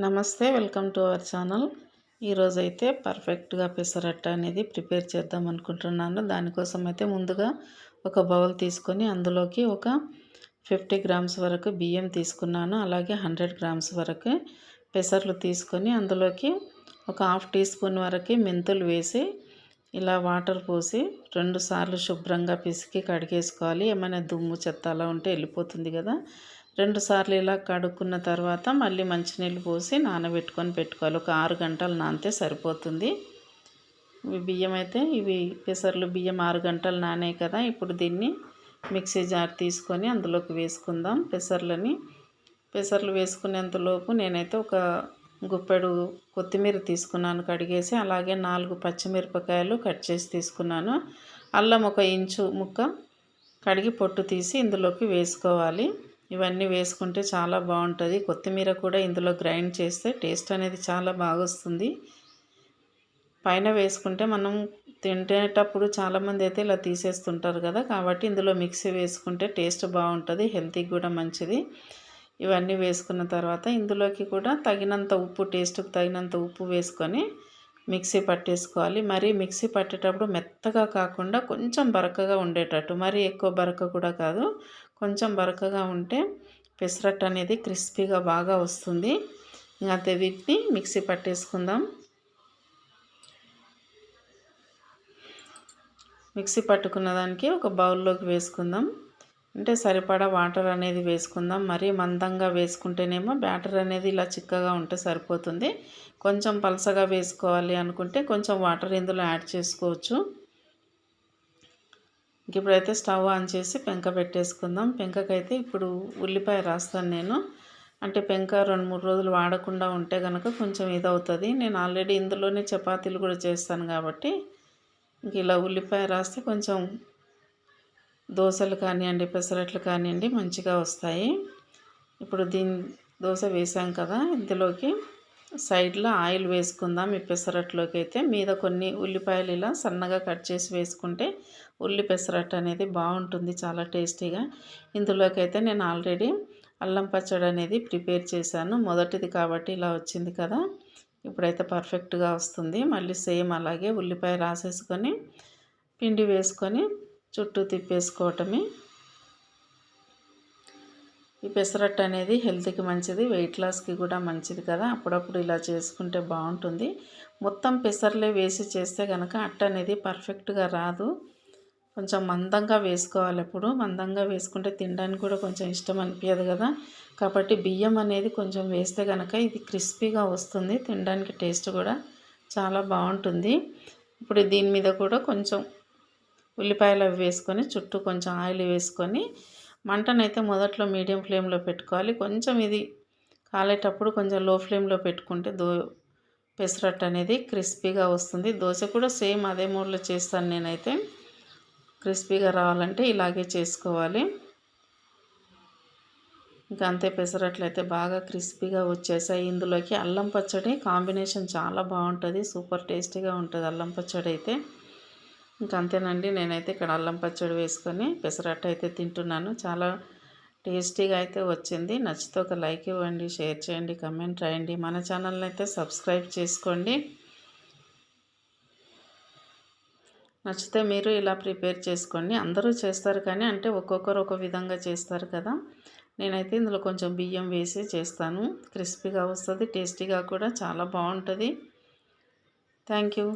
నమస్తే, welcome to our channel. ఈరోజైతే పర్ఫెక్ట్గా పెసరట్టు అనేది ప్రిపేర్ చేద్దాం అనుకుంటున్నాను. దానికోసం అయితే ముందుగా ఒక బౌల్ తీసుకొని అందులోకి ఒక 50 గ్రామ్స్ వరకు బియ్యం తీసుకున్నాను. అలాగే 100 గ్రామ్స్ వరకు పెసర్లు తీసుకొని అందులోకి ఒక హాఫ్ టీ స్పూన్ వరకు మెంతులు వేసి ఇలా వాటర్ పోసి 2 సార్లు శుభ్రంగా పిసికి కడిగేసుకోవాలి. ఏమైనా దుమ్ము చెత్త అలా ఉంటే వెళ్ళిపోతుంది కదా. 2 సార్లు ఇలా కడుక్కున్న తర్వాత మళ్ళీ మంచినీళ్ళు పోసి నానబెట్టుకొని పెట్టుకోవాలి. ఒక 6 గంటలు నానితే సరిపోతుంది. బియ్యం అయితే ఇవి పెసర్లు బియ్యం 6 గంటలు నానాయి కదా. ఇప్పుడు దీన్ని మిక్సీ జార్ తీసుకొని అందులోకి వేసుకుందాం. పెసర్లు వేసుకునేంతలోపు నేనైతే ఒక గుప్పెడు కొత్తిమీర తీసుకున్నాను కడిగేసి. అలాగే 4 పచ్చిమిరపకాయలు కట్ చేసి తీసుకున్నాను. అల్లం ఒక ఇంచు ముక్క కడిగి పొట్టు తీసి ఇందులోకి వేసుకోవాలి. ఇవన్నీ వేసుకుంటే చాలా బాగుంటుంది. కొత్తిమీర కూడా ఇందులో గ్రైండ్ చేస్తే టేస్ట్ అనేది చాలా బాగా వస్తుంది. పైన వేసుకుంటే మనం తింటేటప్పుడు చాలామంది అయితే ఇలా తీసేస్తుంటారు కదా. కాబట్టి ఇందులో మిక్సీ వేసుకుంటే టేస్ట్ బాగుంటుంది, హెల్తీకి కూడా మంచిది. ఇవన్నీ వేసుకున్న తర్వాత ఇందులోకి కూడా తగినంత ఉప్పు, టేస్ట్కి తగినంత ఉప్పు వేసుకొని మిక్సీ పట్టేసుకోవాలి. మరీ మిక్సీ పట్టేటప్పుడు మెత్తగా కాకుండా కొంచెం బరకగా ఉండేటట్టు, మరీ ఎక్కువ బరక కూడా కాదు, కొంచెం బరకగా ఉంటే పెసరట్టు అనేది క్రిస్పీగా బాగా వస్తుంది. ఇంకా వీటిని మిక్సీ పట్టేసుకుందాం. మిక్సీ పట్టుకున్న దానికి ఒక బౌల్లోకి వేసుకుందాం. అంటే సరిపడా వాటర్ అనేది వేసుకుందాం. మరీ మందంగా వేసుకుంటేనేమో బ్యాటర్ అనేది ఇలా చిక్కగా ఉంటే సరిపోతుంది. కొంచెం పలసగా వేసుకోవాలి అనుకుంటే కొంచెం వాటర్ ఇందులో యాడ్ చేసుకోవచ్చు. ఇప్పుడైతే స్టవ్ ఆన్ చేసి పెంక పెట్టేసుకుందాం. పెంకకైతే ఇప్పుడు ఉల్లిపాయ రాస్తాను నేను. అంటే పెంక 2-3 రోజులు వాడకుండా ఉంటే కనుక కొంచెం ఇదవుతుంది. నేను ఆల్రెడీ ఇందులోనే చపాతీలు కూడా చేస్తాను కాబట్టి ఇలా ఉల్లిపాయ రాస్తే కొంచెం దోశలు కానివ్వండి, పెసరట్లు కానివ్వండి మంచిగా వస్తాయి. ఇప్పుడు దోశ వేసాం కదా, ఇందులోకి సైడ్లో ఆయిల్ వేసుకుందాం. ఈ పెసరట్లోకి అయితే మీద కొన్ని ఉల్లిపాయలు ఇలా సన్నగా కట్ చేసి వేసుకుంటే ఉల్లి పెసరట్టు అనేది బాగుంటుంది, చాలా టేస్టీగా. ఇందులోకి అయితే నేను ఆల్రెడీ అల్లం పచ్చడి అనేది ప్రిపేర్ చేశాను. మొదటిది కాబట్టి ఇలా వచ్చింది కదా. ఇప్పుడైతే పర్ఫెక్ట్గా వస్తుంది. మళ్ళీ సేమ్ అలాగే ఉల్లిపాయ రాసేసుకొని పిండి వేసుకొని చుట్టూ తిప్పేసుకోవటమే. ఈ పెసరట్టు అనేది హెల్త్కి మంచిది, వెయిట్ లాస్కి కూడా మంచిది కదా. అప్పుడప్పుడు ఇలా చేసుకుంటే బాగుంటుంది. మొత్తం పెసర్లే వేసి చేస్తే కనుక అట్టు అనేది పర్ఫెక్ట్గా రాదు. కొంచెం మందంగా వేసుకోవాలి. ఎప్పుడు మందంగా వేసుకుంటే తినడానికి కూడా కొంచెం ఇష్టం అనిపించదు కదా. కాబట్టి బియ్యం అనేది కొంచెం వేస్తే కనుక ఇది క్రిస్పీగా వస్తుంది, తినడానికి టేస్ట్ కూడా చాలా బాగుంటుంది. ఇప్పుడు దీని మీద కూడా కొంచెం ఉల్లిపాయలు అవి వేసుకొని చుట్టూ కొంచెం ఆయిల్ వేసుకొని మంటనైతే మొదట్లో మీడియం ఫ్లేమ్లో పెట్టుకోవాలి. కొంచెం ఇది కాలేటప్పుడు కొంచెం లో ఫ్లేమ్లో పెట్టుకుంటే పెసరట్టు అనేది క్రిస్పీగా వస్తుంది. దోశ కూడా సేమ్ అదే మోడ్లో చేస్తాను నేనైతే. క్రిస్పీగా రావాలంటే ఇలాగే చేసుకోవాలి. ఇంకా అంతే, పెసరట్లు అయితే బాగా క్రిస్పీగా వచ్చేసాయి. ఇందులోకి అల్లం పచ్చడి కాంబినేషన్ చాలా బాగుంటుంది, సూపర్ టేస్టీగా ఉంటుంది అల్లం పచ్చడి అయితే. ఇంకా అంతేనండి, నేనైతే ఇక్కడ అల్లం పచ్చడి వేసుకొని పెసరట్టు అయితే తింటున్నాను. చాలా టేస్టీగా అయితే వచ్చింది. నచ్చితే ఒక లైక్ ఇవ్వండి, షేర్ చేయండి, కమెంట్ రాయండి. మన ఛానల్ని అయితే సబ్స్క్రైబ్ చేసుకోండి. నచ్చితే మీరు ఇలా ప్రిపేర్ చేసుకోండి. అందరూ చేస్తారు కానీ అంటే ఒక్కొక్కరు ఒక విధంగా చేస్తారు కదా. నేనైతే ఇందులో కొంచెం బియ్యం వేసి చేస్తాను. క్రిస్పీగా వస్తుంది, టేస్టీగా కూడా చాలా బాగుంటుంది. Thank you.